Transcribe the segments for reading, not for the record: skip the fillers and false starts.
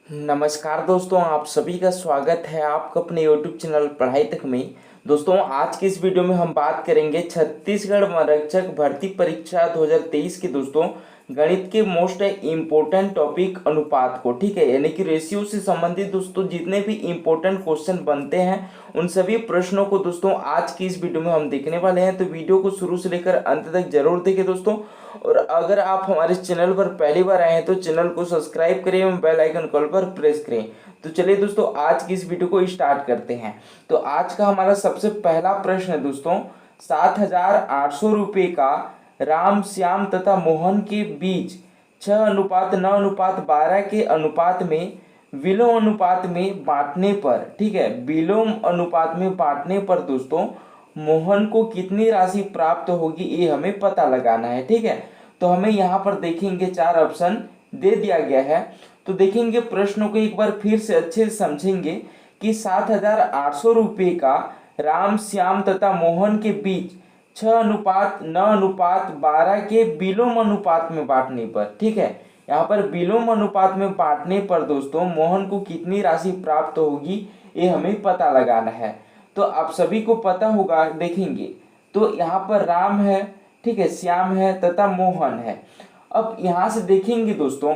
नमस्कार दोस्तों, आप सभी का स्वागत है आपका अपने YouTube चैनल पढ़ाई तक में। दोस्तों, आज की इस वीडियो में हम बात करेंगे छत्तीसगढ़ मरक्षक भर्ती परीक्षा 2023 के दोस्तों गणित के मोस्ट इम्पोर्टेंट टॉपिक अनुपात को। ठीक है, यानी कि रेशियो से संबंधित दोस्तों जितने भी इम्पोर्टेंट क्वेश्चन बनते हैं उन सभी प्रश्नों को दोस्तों आज की इस वीडियो में हम देखने वाले हैं। तो वीडियो को शुरू से लेकर अंत तक जरूर देखें दोस्तों। और अगर आप हमारे चैनल पर पहली बार आए हैं तो चैनल को सब्सक्राइब करें एवं बेल आइकन कॉल पर प्रेस करें। तो चलिए दोस्तों, आज की इस वीडियो को स्टार्ट करते हैं। तो आज का हमारा सबसे पहला प्रश्न है दोस्तों, 7,800 रुपये का राम, श्याम तथा मोहन के बीच 6:9:12 के अनुपात में विलोम अनुपात में बांटने पर, ठीक है, विलोम अनुपात में बांटने पर दोस्तों मोहन को कितनी राशि प्राप्त होगी ये हमें पता लगाना है। ठीक है, तो हमें यहाँ पर देखेंगे 4 ऑप्शन दे दिया गया है। तो देखेंगे प्रश्नों को एक बार फिर से अच्छे से समझेंगे कि 7,800 रुपये का राम, श्याम तथा मोहन के बीच 6:9:12 के विलोम अनुपात में बांटने पर, ठीक है, यहाँ पर विलोम अनुपात में बांटने पर दोस्तों मोहन को कितनी राशि प्राप्त होगी ये हमें पता लगाना है। तो आप सभी को पता होगा, देखेंगे तो यहाँ पर राम है, ठीक है, श्याम है तथा मोहन है। अब यहाँ से देखेंगे दोस्तों,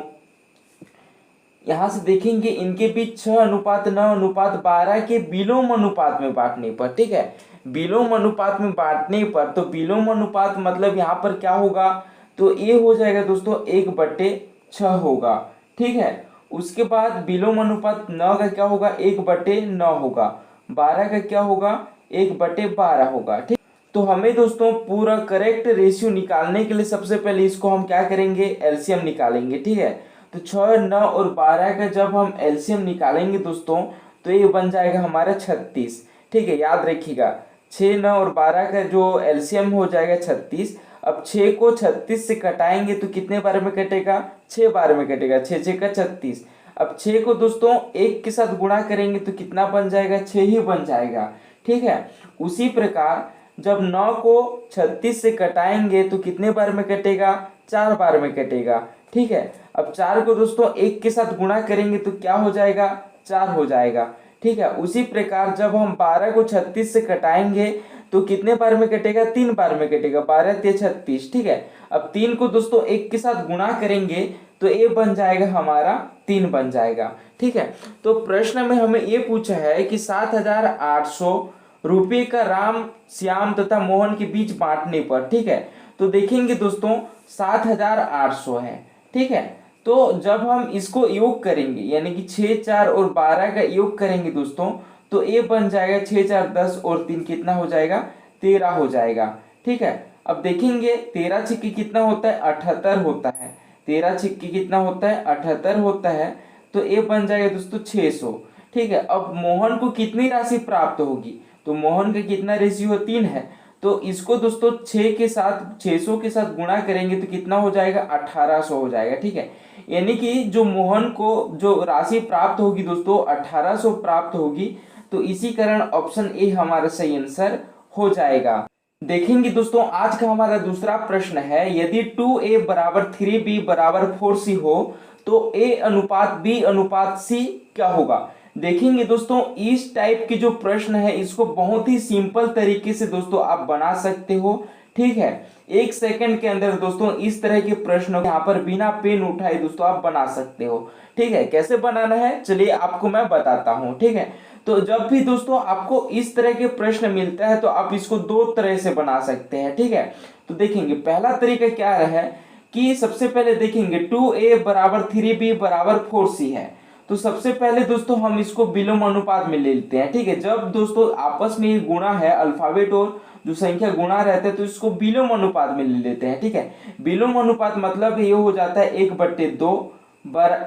यहाँ से देखेंगे इनके बीच 6:9:12 के विलोम अनुपात में बांटने पर, ठीक है, विलोम अनुपात में बांटने पर, तो विलोम अनुपात मतलब यहाँ पर क्या होगा, तो ये हो जाएगा दोस्तों 1/6 होगा। ठीक है, उसके बाद विलोम अनुपात 9 का क्या होगा, 1/9 होगा। 12 का क्या होगा, 1/12 होगा। ठीक, तो हमें दोस्तों पूरा करेक्ट रेशियो निकालने के लिए सबसे पहले इसको हम क्या करेंगे, एलसीएम निकालेंगे। ठीक है, तो 6, 9 और 12 का जब हम एलसीएम निकालेंगे दोस्तों तो ये बन जाएगा हमारा 36। ठीक है, याद रखिएगा 6, 9 और 12 का जो एलसीएम हो जाएगा 36। अब 6 को 36 से कटाएंगे तो कितने बार में कटेगा, 6 बार में कटेगा, 6 6 का 36। अब 6 को दोस्तों 1 के साथ गुणा करेंगे तो कितना बन जाएगा, 6 ही बन जाएगा। ठीक है, उसी प्रकार जब 9 को 36 से कटाएंगे तो कितने बार में कटेगा, 4 बार में कटेगा। ठीक है, अब 4 को दोस्तों 1 के साथ गुणा करेंगे तो क्या हो जाएगा, 4 हो जाएगा। ठीक है, उसी प्रकार जब हम 12 को 36 से कटाएंगे तो कितने बार में कटेगा, 3 बार में कटेगा, 12 3 36। ठीक है, अब 3 को दोस्तों 1 के साथ गुणा करेंगे तो ये बन जाएगा हमारा 3 बन जाएगा। ठीक है, तो प्रश्न में हमें ये पूछा है कि 7,800 रुपये का राम, श्याम तथा मोहन के बीच बांटने पर। ठीक है, तो देखेंगे दोस्तों 7,800 है। ठीक है, तो जब हम इसको योग करेंगे यानी कि 6, 4 और 12 का योग करेंगे दोस्तों तो ये बन जाएगा 6, 4, 10 और 3 कितना हो जाएगा, 13 हो जाएगा। ठीक है, अब देखेंगे 13 छिक्के कितना होता है, 78 होता है। 13 छिक्के कितना होता है, 78 होता है। तो ये बन जाएगा दोस्तों 600। ठीक है, अब मोहन को कितनी राशि प्राप्त होगी, तो मोहन का कितना रेशियो 3 है, तो इसको दोस्तों 6 के साथ 600 के साथ गुणा करेंगे तो कितना हो जाएगा, 1800 हो जाएगा। ठीक है, यानी कि जो मोहन को जो राशि प्राप्त होगी दोस्तों 1800 प्राप्त होगी। तो इसी कारण ऑप्शन ए हमारा सही आंसर हो जाएगा। देखेंगे दोस्तों आज का हमारा दूसरा प्रश्न है, यदि 2a बराबर 3b बराबर 4c हो तो a अनुपात b अनुपात c क्या होगा। देखेंगे दोस्तों इस टाइप की जो प्रश्न है इसको बहुत ही सिंपल तरीके से दोस्तों आप बना सकते हो। ठीक है, 1 सेकंड के अंदर दोस्तों इस तरह के प्रश्न यहाँ पर बिना पेन उठाए दोस्तों आप बना सकते हो। ठीक है, कैसे बनाना है चलिए आपको मैं बताता हूँ। ठीक है, तो जब भी दोस्तों आपको इस तरह के प्रश्न मिलता है तो आप इसको 2 तरह से बना सकते हैं। ठीक है, तो देखेंगे पहला तरीका क्या है कि सबसे पहले देखेंगे 2a बराबर 3b बराबर 4c है। तो सबसे पहले दोस्तों हम इसको विलोम अनुपात में ले लेते हैं। ठीक है, जब दोस्तों आपस में ये गुणा है, अल्फाबेट और जो संख्या गुणा रहता है तो इसको विलोम अनुपात में ले लेते हैं। ठीक है, विलोम अनुपात मतलब ये हो जाता है 1/2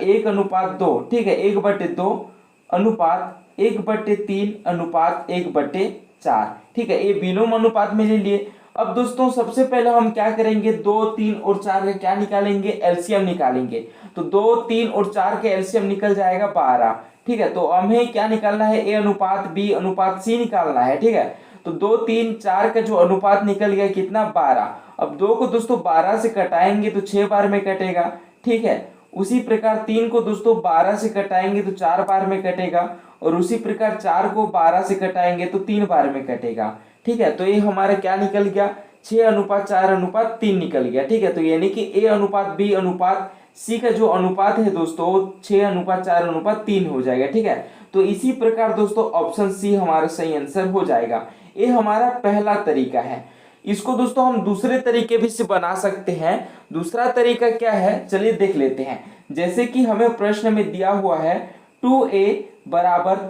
1 अनुपात 2। ठीक है, 1/2 अनुपात 1/3 अनुपात 1/4। ठीक है, ये विलोम अनुपात में ले लिए। अब दोस्तों सबसे पहले हम क्या करेंगे, 2, 3 और 4 का क्या निकालेंगे, एलसीएम निकालेंगे। तो 2, 3 और 4 के एलसीएम निकल जाएगा 12। ठीक है, तो हमें क्या निकालना है, ए अनुपात बी अनुपात सी निकालना है। ठीक है, तो 2, 3, 4 का जो अनुपात निकल गया कितना, 12। अब 2 को दोस्तों 12 से कटाएंगे तो 6 बार में कटेगा। ठीक है, उसी प्रकार 3 को दोस्तों 12 से कटाएंगे तो 4 बार में कटेगा, और उसी प्रकार 4 को 12 से कटाएंगे तो 3 बार में कटेगा। ठीक है, तो ये हमारा क्या निकल गया, 6:4:3 निकल गया। ठीक है, तो यानी कि A अनुपात B अनुपात C का जो अनुपात है दोस्तों 6:4:3 हो जाएगा। ठीक है, तो इसी प्रकार दोस्तों ऑप्शन सी हमारा सही आंसर हो जाएगा। ये हमारा पहला तरीका है। इसको दोस्तों हम दूसरे तरीके भी से बना सकते हैं। दूसरा तरीका क्या है, चलिए देख लेते हैं। जैसे कि हमें प्रश्न में दिया हुआ है 2a =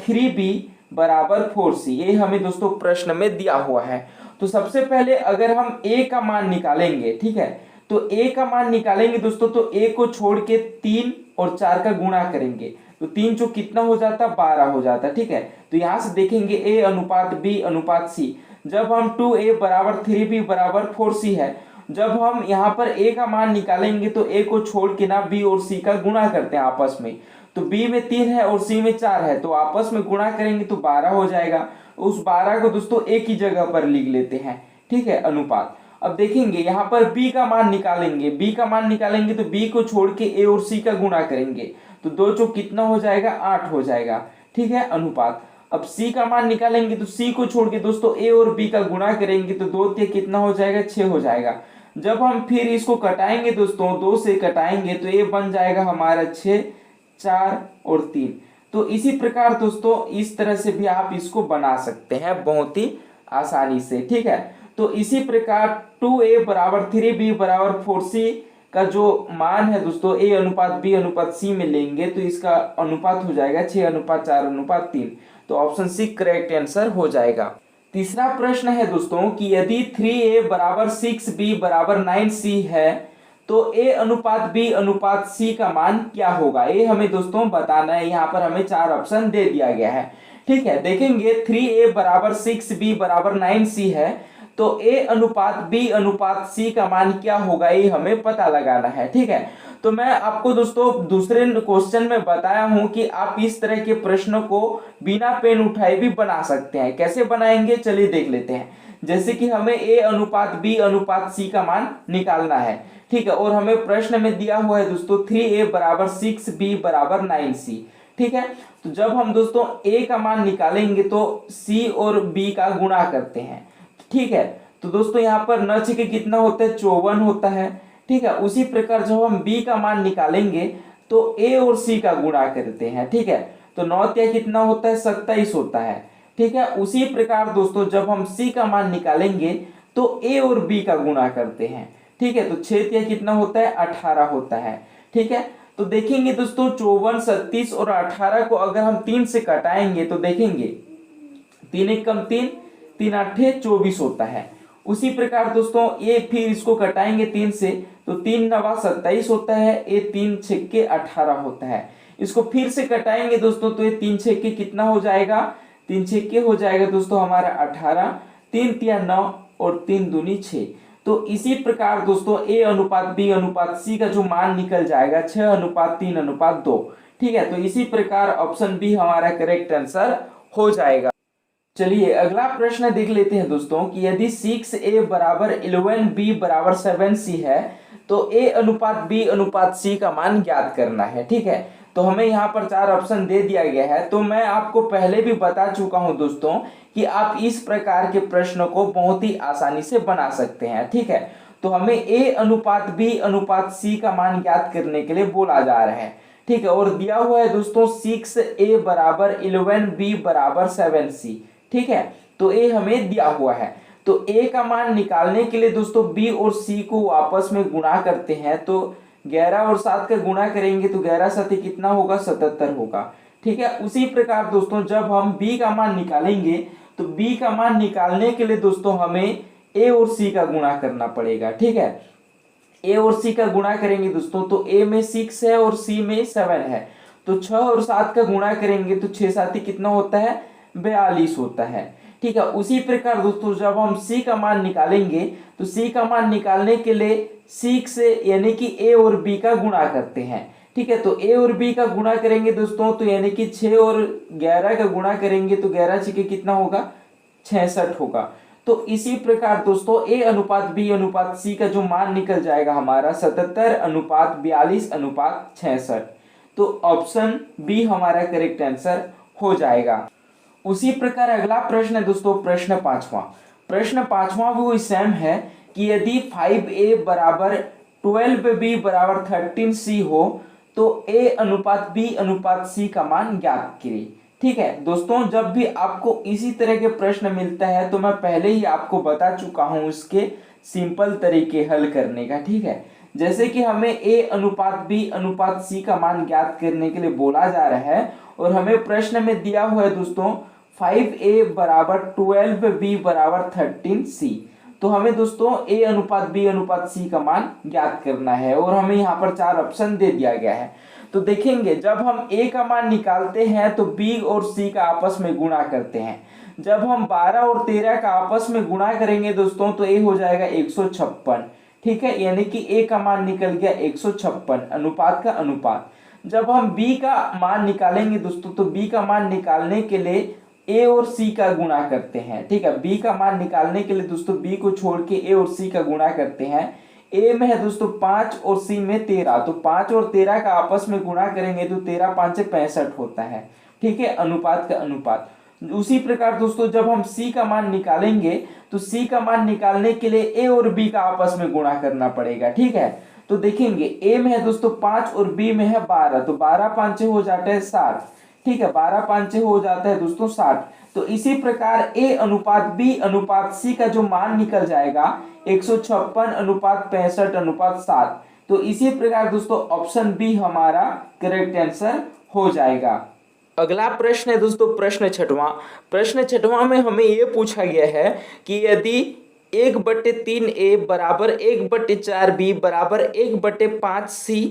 3b = 4c, ये हमें दोस्तों प्रश्न में दिया हुआ है। तो सबसे पहले अगर हम a का मान निकालेंगे, ठीक है, तो a का मान निकालेंगे दोस्तों, तो a को छोड़ के 3 और 4 का गुणा करेंगे तो 3 जो कितना हो जाता, 12 हो जाता। ठीक है, तो यहां से देखेंगे a अनुपात b अनुपात c, जब हम 2a = 3b = 4c है, जब हम यहाँ पर a का मान निकालेंगे तो a को छोड़ के ना b और c का गुणा करते हैं आपस में, तो b में 3 है और c में 4 है, तो आपस में गुणा करेंगे तो 12 हो जाएगा। उस 12 को दोस्तों एक ही जगह पर लिख लेते हैं। ठीक है, अनुपात। अब देखेंगे यहाँ पर b का मान निकालेंगे, b का मान निकालेंगे तो b को छोड़ के a और c का गुणा करेंगे तो 2 जो कितना हो जाएगा, 8 हो जाएगा। ठीक है, अनुपात। अब c का मान निकालेंगे तो c को छोड़ के दोस्तों a और b का गुणा करेंगे तो 2 3 कितना हो जाएगा, 6 हो जाएगा। जब हम फिर इसको कटाएंगे दोस्तों, 2 से कटाएंगे तो ये बन जाएगा हमारा 6, 4 और 3। तो इसी प्रकार दोस्तों इस तरह से भी आप इसको बना सकते हैं बहुत ही आसानी से। ठीक है, तो इसी प्रकार 2a = 3b = 4c का जो मान है दोस्तों a अनुपात b अनुपात c में लेंगे तो इसका अनुपात हो जाएगा 6:4:3। तो ऑप्शन सी करेक्ट आंसर हो जाएगा। तीसरा प्रश्न है दोस्तों कि यदि 3a = 6b = 9c है तो a अनुपात b अनुपात c का मान क्या होगा, ये हमें दोस्तों बताना है। यहाँ पर हमें 4 ऑप्शन दे दिया गया है। ठीक है, देखेंगे 3a = 6b = 9c है तो a अनुपात b अनुपात c का मान क्या होगा, ये हमें पता लगाना है। ठीक है, तो मैं आपको दोस्तों दूसरे क्वेश्चन में बताया हूं कि आप इस तरह के प्रश्नों को बिना पेन उठाए भी बना सकते हैं। कैसे बनाएंगे चलिए देख लेते हैं। जैसे कि हमें a अनुपात b अनुपात c का मान निकालना है। ठीक है, और हमें प्रश्न में दिया हुआ है दोस्तों 3a = 6b = 9c। ठीक है, तो जब हम दोस्तों a का मान निकालेंगे तो c और b का गुणा करते हैं। ठीक है, तो दोस्तों यहाँ पर 9 के कितना होता है, 54 होता है। ठीक है, उसी प्रकार जब हम b का मान निकालेंगे तो a और c का गुणा करते हैं। ठीक है, तो 9 कितना होता है, 27 होता है। ठीक है, उसी प्रकार दोस्तों जब हम c का मान निकालेंगे तो a और b का गुणा करते हैं। ठीक है, तो 6 कितना होता है, 18 होता है। ठीक है, तो देखेंगे दोस्तों 54, 37 और 18 को अगर हम 3 से कटाएंगे तो देखेंगे 3 1 कम 3, 3 8 24 होता है। उसी प्रकार दोस्तों ये फिर इसको कटाएंगे 3 से तो 3 9 27 होता है, ये 3 6 18 होता है। इसको फिर से कटाएंगे दोस्तों तो ये 3 6 कितना हो जाएगा, 3 6 हो जाएगा दोस्तों हमारा 18, 3 3 9 और 3 दूनी 6। तो इसी प्रकार दोस्तों a अनुपात b अनुपात c का जो मान निकल जाएगा 6:3:2। ठीक है, तो इसी प्रकार ऑप्शन बी हमारा करेक्ट आंसर हो जाएगा। चलिए अगला प्रश्न देख लेते हैं दोस्तों कि यदि 6a = 11b = 7c है तो a अनुपात b अनुपात c का मान ज्ञात करना है। ठीक है, तो हमें यहाँ पर 4 ऑप्शन दे दिया गया है। तो मैं आपको पहले भी बता चुका हूँ दोस्तों कि आप इस प्रकार के प्रश्नों को बहुत ही आसानी से बना सकते हैं। ठीक है, तो हमें a अनुपात b अनुपात c का मान ज्ञात करने के लिए बोला जा रहा है। ठीक है, और दिया हुआ है दोस्तों 6a = 11b = 7c। ठीक है, तो a हमें दिया हुआ है। तो a का मान निकालने के लिए दोस्तों b और c को आपस में गुणा करते हैं तो 11 और 7 का गुणा करेंगे तो 11 7 कितना होगा, 77 होगा। ठीक है, उसी प्रकार दोस्तों जब हम b का मान निकालेंगे तो b का मान निकालने के लिए दोस्तों हमें a और c का गुणा करना पड़ेगा। ठीक है, a और c का गुणा करेंगे दोस्तों तो a में 6 है और c में 7 है, तो 6 और 7 का गुणा करेंगे तो 6 7 कितना होता है, 42 होता है। ठीक है, उसी प्रकार दोस्तों जब हम c का मान निकालेंगे तो c का मान निकालने के लिए 6 से यानी कि a और b का गुणा करते हैं। ठीक है, तो a और b का गुणा करेंगे दोस्तों तो यानी कि 6 और 11 का गुणा करेंगे तो 11 6 कितना होगा, 66 होगा। तो इसी प्रकार दोस्तों A अनुपात B अनुपात C का जो मान निकल जाएगा हमारा 77:42:66। तो ऑप्शन बी हमारा करेक्ट आंसर हो जाएगा। उसी प्रकार अगला प्रश्न है दोस्तों, प्रश्न पांचवा। प्रश्न पांचवा भी सेम है कि यदि 5A बराबर 12B बराबर 13C हो तो A अनुपात B अनुपात C का मान ज्ञात करें। ठीक है दोस्तों, जब भी आपको इसी तरह के प्रश्न मिलता है तो मैं पहले ही आपको बता चुका हूं उसके सिंपल तरीके हल करने का। ठीक है, जैसे कि हमें A अनुपात B अनुपात C का मान ज्ञात करने के लिए बोला जा रहा है और हमें प्रश्न में दिया हुआ है दोस्तों 5A बराबर 12B बराबर 13C। तो हमें दोस्तों A अनुपात B अनुपात C का मान ज्ञात करना है और हमें यहाँ पर 4 ऑप्शन दे दिया गया है। तो देखेंगे जब हम A का मान निकालते हैं तो B और C का आपस में गुणा करते हैं। जब हम 12 और 13 का आपस में गुणा करेंगे दोस्तों तो A हो जाएगा 156। ठीक है, यानी कि A का मान निकल गया 156, अनुपात का अनुपात। जब हम B का मान निकालेंगे दोस्तों तो B का मान निकालने के लिए A और C का गुणा करते हैं। ठीक है, B का मान निकालने के लिए दोस्तों B को छोड़ के A और C का गुणा करते हैं। A में है दोस्तों 5 और C में 13, तो 5 और 13 का आपस में गुणा करेंगे तो 13 5 65 होता है। ठीक है, अनुपात का अनुपात। उसी प्रकार दोस्तों जब हम C का मान निकालेंगे तो C का मान निकालने के लिए A और B का आपस में गुणा करना पड़ेगा। ठीक है, तो देखेंगे A में है दोस्तों 5 और B में है 12, तो 12 5 हो जाता है 60। ठीक है, 12 5 हो जाता है दोस्तों 60। तो इसी प्रकार A अनुपात B अनुपात C का जो मान निकल जाएगा 156 अनुपात 65 अनुपात 7। तो इसी प्रकार दोस्तों ऑप्शन बी हमारा करेक्ट आंसर हो जाएगा। अगला प्रश्न है दोस्तों प्रश्न छठवां। प्रश्न छठवां में हमें यह पूछा गया है कि यदि 1/3A बराबर 1/4B बराबर 1/5C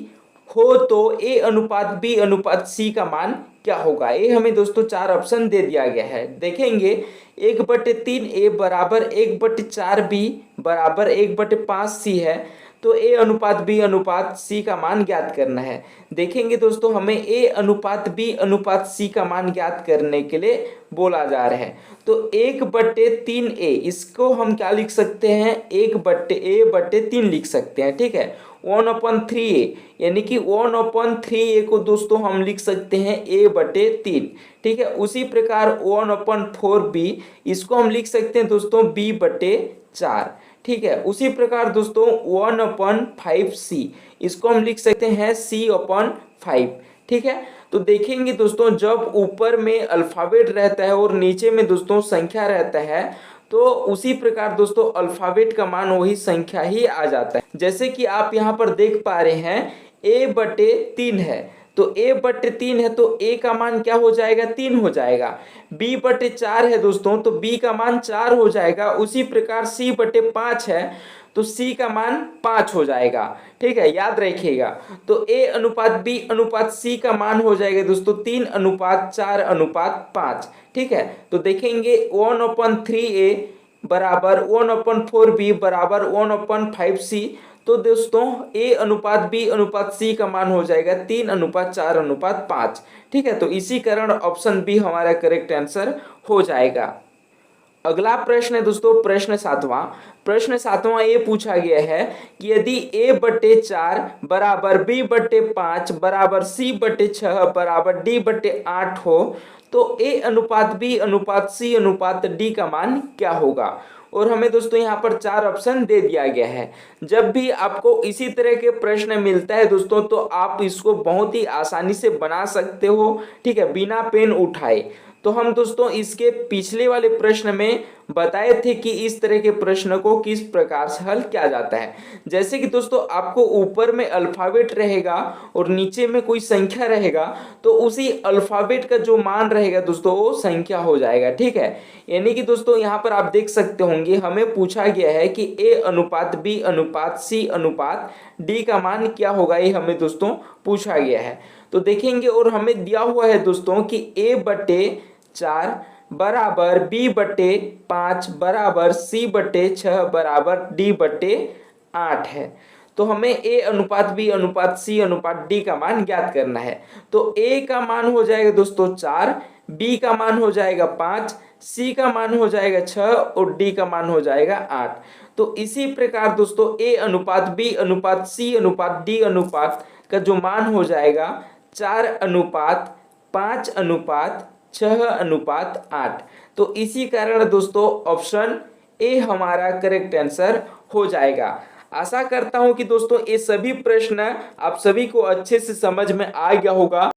हो तो A अनुपात B अनुपात C का मान क्या होगा। ये हमें दोस्तों 4 ऑप्शन दे दिया गया है। देखेंगे 1/3A बराबर 1/4B बराबर 1/5C है, तो A अनुपात B अनुपात C का मान ज्ञात करना है। देखेंगे दोस्तों हमें A अनुपात B अनुपात C का मान ज्ञात करने के लिए बोला जा रहा है। तो 1/3A इसको हम क्या लिख सकते हैं, 1/A/3 लिख सकते हैं। ठीक है, 1/3A यानी कि 1/3A को दोस्तों हम लिख सकते हैं A/3। ठीक है, उसी प्रकार 1/4B इसको हम लिख सकते हैं दोस्तों B/4। ठीक है, उसी प्रकार दोस्तों 1/5C इसको हम लिख सकते हैं C/5। ठीक है, तो देखेंगे दोस्तों जब ऊपर में अल्फाबेट रहता है और नीचे में दोस्तों संख्या रहता है तो उसी प्रकार दोस्तों अल्फाबेट का मान वही संख्या ही आ जाता है। जैसे कि आप यहाँ पर देख पा रहे हैं A/3 है, तो A/3 है तो A का मान क्या हो जाएगा, 3 हो जाएगा। B/4 है दोस्तों तो B का मान 4 हो जाएगा। उसी प्रकार C/5 है तो C का मान 5 हो जाएगा। ठीक है, याद रखिएगा। तो A अनुपात B अनुपात C का मान हो जाएगा दोस्तों 3:4:5। ठीक है, तो देखेंगे 1/3A बराबर 1/4B बराबर 1/5C। तो दोस्तों A अनुपात B अनुपात C का मान हो जाएगा 3:4:5। ठीक है, तो इसी कारण ऑप्शन बी हमारा करेक्ट आंसर हो जाएगा। अगला प्रश्न है दोस्तों प्रश्न सातवां। प्रश्न सातवां ये पूछा गया है कि यदि A/4 बराबर B/5 बराबर C/6 बराबर D/8 हो तो A अनुपात B अनुपात C अनुपात D का मान क्या होगा। और हमें दोस्तों यहाँ पर 4 ऑप्शन दे दिया गया है। जब भी आपको इसी तरह के प्रश्न मिलता है दोस्तों तो आप इसको बहुत ही आसानी से बना सकते हो। ठीक है, बिना पेन उठाए। तो हम दोस्तों इसके पिछले वाले प्रश्न में बताए थे कि इस तरह के प्रश्न को किस प्रकार से हल किया जाता है। जैसे कि दोस्तों आपको ऊपर में अल्फाबेट रहेगा और नीचे में कोई संख्या रहेगा तो उसी अल्फाबेट का जो मान रहेगा दोस्तों वो संख्या हो जाएगा। ठीक है, यानी कि दोस्तों यहाँ पर आप देख सकते होंगे हमें पूछा गया है कि A अनुपात B अनुपात C अनुपात D का मान क्या होगा, ये हमें दोस्तों पूछा गया है। तो देखेंगे और हमें दिया हुआ है दोस्तों कि A/4 बराबर B/5 बराबर C/6 बराबर D/8 है। तो हमें ए अनुपात बी अनुपात सी अनुपात डी का मान ज्ञात करना है। तो ए का मान हो जाएगा दोस्तों 4, बी का मान हो जाएगा 5, सी का मान हो जाएगा 6 और डी का मान हो जाएगा 8। तो इसी प्रकार दोस्तों ए अनुपात बी अनुपात सी अनुपात डी अनुपात का जो मान हो जाएगा 4 अनुपात 5 अनुपात 6 अनुपात 8। तो इसी कारण दोस्तों ऑप्शन ए हमारा करेक्ट आंसर हो जाएगा। आशा करता हूं कि दोस्तों ये सभी प्रश्न आप सभी को अच्छे से समझ में आ गया होगा।